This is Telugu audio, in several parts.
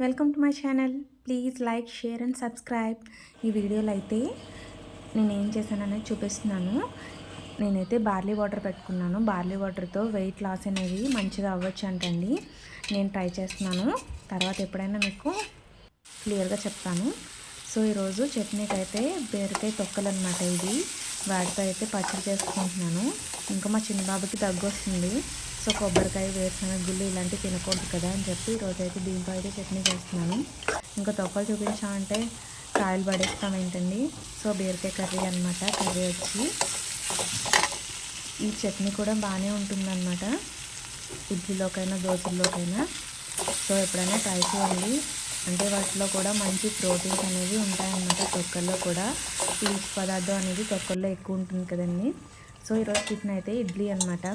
Welcome to my channel. Please like, share and subscribe. ఈ వీడియోలో అయితే నేను ఏం చేశాననేది చూపిస్తున్నాను. నేనైతే బార్లీ వాటర్ పెట్టుకున్నాను. బార్లీ వాటర్తో వెయిట్ లాస్ అనేది మంచిగా అవ్వచ్చు అంటండి. నేను ట్రై చేస్తున్నాను. తర్వాత ఎప్పుడైనా మీకు క్లియర్గా చెప్తాను. సో ఈరోజు చట్నీకి అయితే బీరకాయ తొక్కలు అనమాట. ఇది వాటితో అయితే పచ్చడి చేసుకుంటున్నాను. ఇంకా మా చిన్న బాబుకి దగ్గు వస్తుంది. సో కొబ్బరికాయ, వేరుశనగ గుళ్ళు ఇలాంటివి తినకూడదు కదా అని చెప్పి ఈరోజు అయితే దీంతో అయితే చట్నీ చేస్తున్నాను. ఇంకా తొక్కలు చూపించా అంటే కాయలు పడేస్తాం ఏంటండి. సో బీరకాయ కర్రీ అనమాట. కర్రీ వచ్చి ఈ చట్నీ కూడా బాగానే ఉంటుందన్నమాట, ఇడ్లీలోకైనా దోశల్లోకైనా. సో ఎప్పుడైనా ట్రై చేయండి. అంటే వాటిలో కూడా మంచి ప్రోటీన్స్ అనేవి ఉంటాయన్నమాట. తొక్కల్లో కూడా పీచు పదార్థం అనేది తొక్కల్లో ఎక్కువ ఉంటుంది కదండి. సో ఈరోజు టిఫిన్ అయితే ఇడ్లీ అనమాట.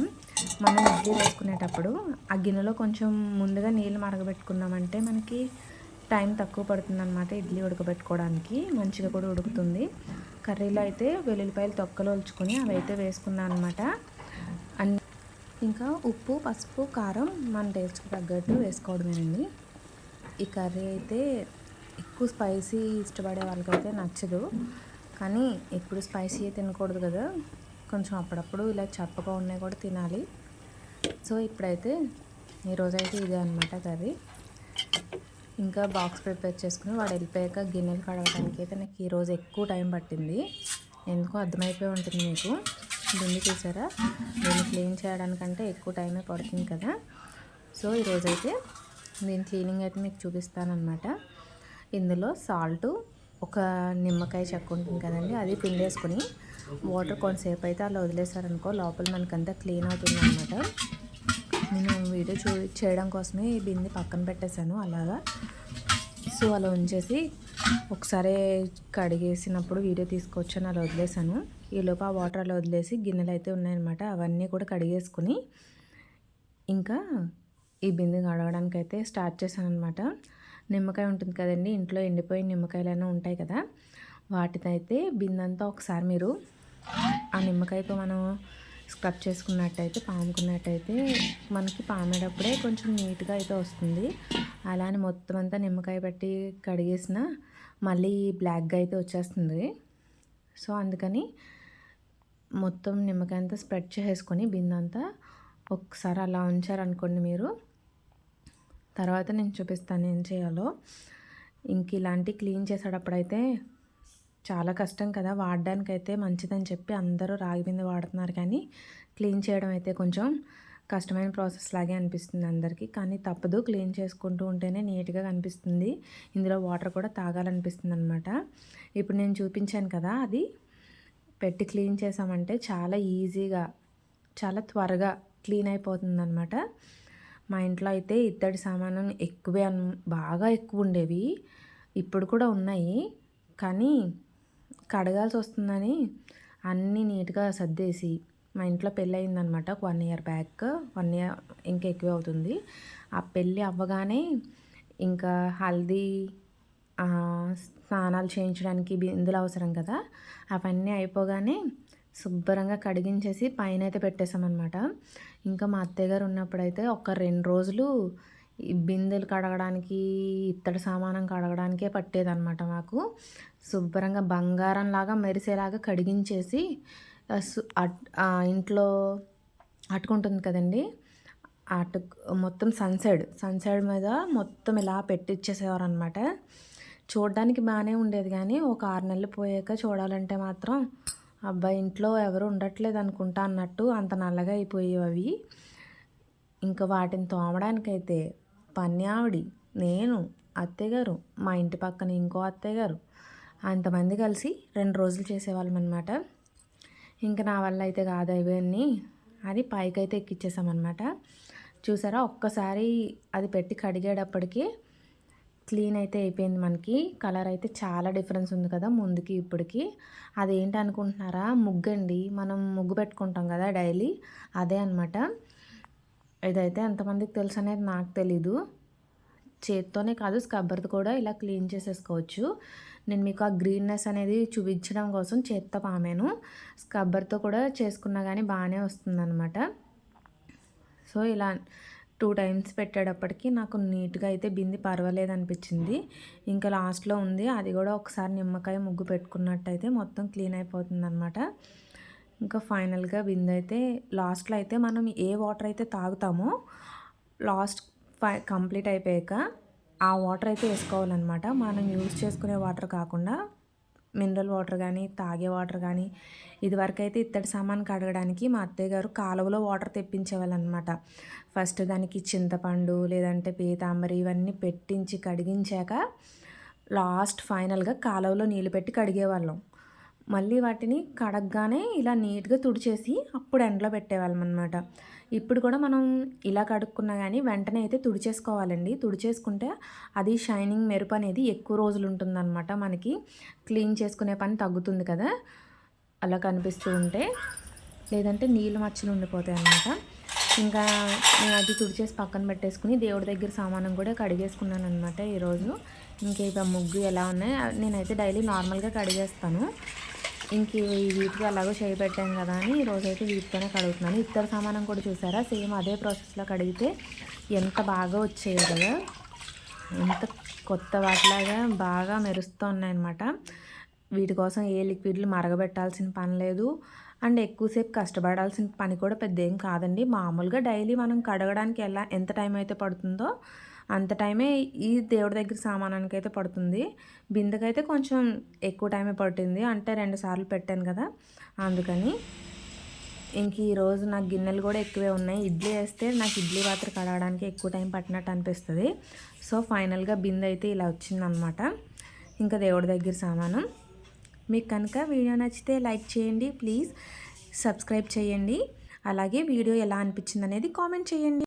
మనం ఇడ్లీ వేసుకునేటప్పుడు ఆ గిన్నెలో కొంచెం ముందుగా నీళ్ళు మరగబెట్టుకున్నామంటే మనకి టైం తక్కువ పడుతుంది అనమాట. ఇడ్లీ ఉడకబెట్టుకోవడానికి మంచిగా కూడా ఉడుకుతుంది. కర్రీలో అయితే వెల్లుల్లిపాయలు తొక్కలు ఒలుచుకొని అవి అయితే వేసుకున్నాను అనమాట. అన్ని ఇంకా ఉప్పు, పసుపు, కారం మన టేస్ట్కి తగ్గట్టు వేసుకోవడమేనండి. ఈ కర్రీ అయితే ఎక్కువ స్పైసీ ఇష్టపడే వాళ్ళకైతే నచ్చదు, కానీ ఎప్పుడు స్పైసీ తినకూడదు కదా, కొంచెం అప్పుడప్పుడు ఇలా చప్పగా ఉన్నాయి కూడా తినాలి. సో ఇప్పుడైతే ఈరోజైతే ఇదే అనమాట కర్రీ. ఇంకా బాక్స్ ప్రిపేర్ చేసుకుని వాడు వెళ్ళిపోయాక గిన్నెలు కడగడానికి అయితే నాకు ఈరోజు ఎక్కువ టైం పట్టింది. ఎందుకో అర్థమైపోయి ఉంటుంది మీకు. దీన్ని చూసారా, దీన్ని క్లీన్ చేయడానికంటే ఎక్కువ టైమే పడుతుంది కదా. సో ఈరోజైతే దీని క్లీనింగ్ అయితే మీకు చూపిస్తానమాట. ఇందులో సాల్టు, ఒక నిమ్మకాయ చెక్క ఉంటుంది కదండి, అది పిండేసుకొని వాటర్ కొంతసేపు అయితే అలా వదిలేసారనుకో లోపల మనకంతా క్లీన్ అవుతుంది అనమాట. నేను వీడియో చేయడం కోసమే ఈ బింది పక్కన పెట్టేశాను అలాగా. సో అలా ఉంచేసి ఒకసారి కడిగేసినప్పుడు వీడియో తీసుకొచ్చాను, అలా వదిలేసాను. ఈలోపు ఆ వాటర్ అలా వదిలేసి గిన్నెలు అయితే ఉన్నాయన్నమాట, అవన్నీ కూడా కడిగేసుకుని ఇంకా ఈ బిందె కడగడానికి అయితే స్టార్ట్ చేశాను అనమాట. నిమ్మకాయ ఉంటుంది కదండి, ఇంట్లో ఎండిపోయిన నిమ్మకాయలైనా ఉంటాయి కదా, వాటితో అయితే బిందంతా ఒకసారి మీరు ఆ నిమ్మకాయతో మనం స్క్రబ్ చేసుకున్నట్టయితే, పాముకున్నట్టయితే మనకి పామేటప్పుడే కొంచెం నీట్గా అయితే వస్తుంది. అలా అని మొత్తం అంతా నిమ్మకాయ పెట్టి కడిగేసిన మళ్ళీ బ్లాక్గా అయితే వచ్చేస్తుంది. సో అందుకని మొత్తం నిమ్మకాయ అంతా స్ప్రెడ్ చేసుకొని బిందంతా ఒకసారి అలా ఉంచారనుకోండి మీరు, తర్వాత నేను చూపిస్తాను ఏం చేయాలో. ఇంక ఇలాంటి క్లీన్ చేసేటప్పుడైతే చాలా కష్టం కదా, వాడడానికైతే మంచిదని చెప్పి అందరూ రాగి బిందె వాడుతున్నారు, కానీ క్లీన్ చేయడం అయితే కొంచెం కష్టమైన ప్రాసెస్ లాగే అనిపిస్తుంది అందరికీ. కానీ తప్పదు, క్లీన్ చేసుకుంటూ ఉంటేనే నీట్గా కనిపిస్తుంది. ఇందులో వాటర్ కూడా తాగాలనిపిస్తుంది అనమాట. ఇప్పుడు నేను చూపించాను కదా, అది పెట్టి క్లీన్ చేసామంటే చాలా ఈజీగా, చాలా త్వరగా క్లీన్ అయిపోతుంది అనమాట. మా ఇంట్లో అయితే ఇత్తడి సామాను ఎక్కువే బాగా ఎక్కువ ఉండేవి, ఇప్పుడు కూడా ఉన్నాయి, కానీ కడగాల్సి వస్తుందని అన్నీ నీట్గా సర్దేసి, మా ఇంట్లో పెళ్ళి అయిందనమాట ఒక 1 ఇయర్ బ్యాక్, 1 ఇయర్ ఇంకా ఎక్కువ అవుతుంది. ఆ పెళ్ళి అవ్వగానే ఇంకా హల్దీ, స్నానాలు చేయించడానికి బిందులు అవసరం కదా, అవన్నీ అయిపోగానే శుభ్రంగా కడిగించేసి పైన అయితే పెట్టేసామన్నమాట. ఇంకా మా అత్తయ్య గారు ఉన్నప్పుడైతే ఒక 2 రోజులు ఈ బిందెలు కడగడానికి, ఇత్తడి సామానం కడగడానికే పట్టేదన్నమాట మాకు. శుభ్రంగా బంగారంలాగా మెరిసేలాగా కడిగించేసి ఇంట్లో అటుకుంటుంది కదండి, అటు మొత్తం సన్సైడ్ మీద మొత్తం ఇలా పెట్టిచ్చేసేవారు అనమాట. చూడడానికి బాగానే ఉండేది, కానీ ఒక 6 నెలలు పోయాక చూడాలంటే మాత్రం అబ్బాయి ఇంట్లో ఎవరు ఉండట్లేదు అనుకుంటా అన్నట్టు అంత నల్లగా అయిపోయేవి అవి. ఇంకా వాటిని తోమడానికైతే పని ఆవిడి, నేను, అత్తయ్యగారు, మా ఇంటి పక్కన ఇంకో అత్తయ్యగారు, అంతమంది కలిసి 2 రోజులు చేసేవాళ్ళం అనమాట. ఇంకా నా వల్ల అయితే కాదు అవన్నీ, అది పైకైతే ఎక్కిచ్చేసామన్నమాట. చూసారా, ఒక్కసారి అది పెట్టి కడిగేటప్పటికి క్లీన్ అయితే అయిపోయింది. మనకి కలర్ అయితే చాలా డిఫరెన్స్ ఉంది కదా ముందుకి ఇప్పటికి. అదేంటి అనుకుంటున్నారా, ముగ్గండి, మనం ముగ్గు పెట్టుకుంటాం కదా డైలీ, అదే అనమాట. ఇదైతే ఎంతమందికి తెలుసు అనేది నాకు తెలీదు. చేత్తోనే కాదు, స్క్రబ్బర్తో కూడా ఇలా క్లీన్ చేసేసుకోవచ్చు. నేను మీకు ఆ గ్రీన్నెస్ అనేది చూపించడం కోసం చేత్తో పామాను, స్క్రబ్బర్తో కూడా చేసుకున్నా కానీ బాగానే వస్తుందన్నమాట. సో ఇలా 2 టైమ్స్ పెట్టేటప్పటికి నాకు నీట్గా అయితే బింది పర్వాలేదు అనిపించింది. ఇంకా లాస్ట్లో ఉంది, అది కూడా ఒకసారి నిమ్మకాయ ముగ్గు పెట్టుకున్నట్టయితే మొత్తం క్లీన్ అయిపోతుందన్నమాట. ఇంకా ఫైనల్గా బిందె అయితే లాస్ట్లో అయితే మనం ఏ వాటర్ అయితే తాగుతామో లాస్ట్ కంప్లీట్ అయిపోయాక ఆ వాటర్ అయితే వేసుకోవాలన్నమాట. మనం యూజ్ చేసుకునే వాటర్ కాకుండా మినరల్ వాటర్ కానీ, తాగే వాటర్ కానీ. ఇదివరకైతే ఇత్తడి సామాను కడగడానికి మా అత్తయ్య గారు కాలువలో వాటర్ తెప్పించేవాళ్ళనమాట. ఫస్ట్ దానికి చింతపండు లేదంటే పీతాంబరి ఇవన్నీ పెట్టించి కడిగించాక లాస్ట్ ఫైనల్గా కాలువలో నీళ్ళు పెట్టి కడిగేవాళ్ళం. మళ్ళీ వాటిని కడగగానే ఇలా నీట్గా తుడిచేసి అప్పుడు ఎండలో పెట్టేవాళ్ళం అనమాట. ఇప్పుడు కూడా మనం ఇలా కడుక్కున్నా కానీ వెంటనే అయితే తుడిచేసుకోవాలండి. తుడిచేసుకుంటే అది షైనింగ్ మెరుపు అనేది ఎక్కువ రోజులు ఉంటుందన్నమాట. మనకి క్లీన్ చేసుకునే పని తగ్గుతుంది కదా అలా కనిపిస్తూ ఉంటే, లేదంటే నీళ్ళు మచ్చలు ఉండిపోతాయి అన్నమాట. ఇంకా నేను అది తుడిచేసి పక్కన పెట్టేసుకుని దేవుడి దగ్గర సామానం కూడా కడిగేసుకున్నాను అనమాట ఈరోజు. ఇంకా ముగ్గు ఎలా ఉన్నాయి, నేనైతే డైలీ నార్మల్గా కడిగేస్తాను. ఇంక వీటికి ఎలాగో చేయి పెట్టాను కదా అని ఈరోజైతే వీటితోనే కడుగుతున్నాను. ఇత్తడి సామానం కూడా చూసారా, సేమ్ అదే ప్రాసెస్లో కడిగితే ఎంత బాగా వచ్చాయి కదా, ఎంత కొత్త వాటిలాగా బాగా మెరుస్తూ ఉన్నాయన్నమాట. వీటి కోసం ఏ లిక్విడ్లు మరగబెట్టాల్సిన పని లేదు, అండ్ ఎక్కువసేపు కష్టపడాల్సిన పని కూడా పెద్ద ఏం కాదండి. మామూలుగా డైలీ మనం కడగడానికి ఎంత టైం అయితే పడుతుందో అంత టైమే ఈ దేవుడి దగ్గర సామానానికి అయితే పడుతుంది. బిందెకైతే కొంచెం ఎక్కువ టైమే పట్టింది, అంటే 2 సార్లు పెట్టాను కదా అందుకని. ఇంక ఈరోజు నాకు గిన్నెలు కూడా ఎక్కువే ఉన్నాయి. ఇడ్లీ వేస్తే నాకు ఇడ్లీ పాత్ర కడగడానికి ఎక్కువ టైం పట్టినట్టు అనిపిస్తుంది. సో ఫైనల్గా బిందె అయితే ఇలా వచ్చిందనమాట. ఇంకా దేవుడి దగ్గర సామానం. మీకు కనుక వీడియో నచ్చితే లైక్ చేయండి, ప్లీజ్ సబ్స్క్రైబ్ చేయండి. అలాగే వీడియో ఎలా అనిపించింది అనేది కామెంట్ చేయండి.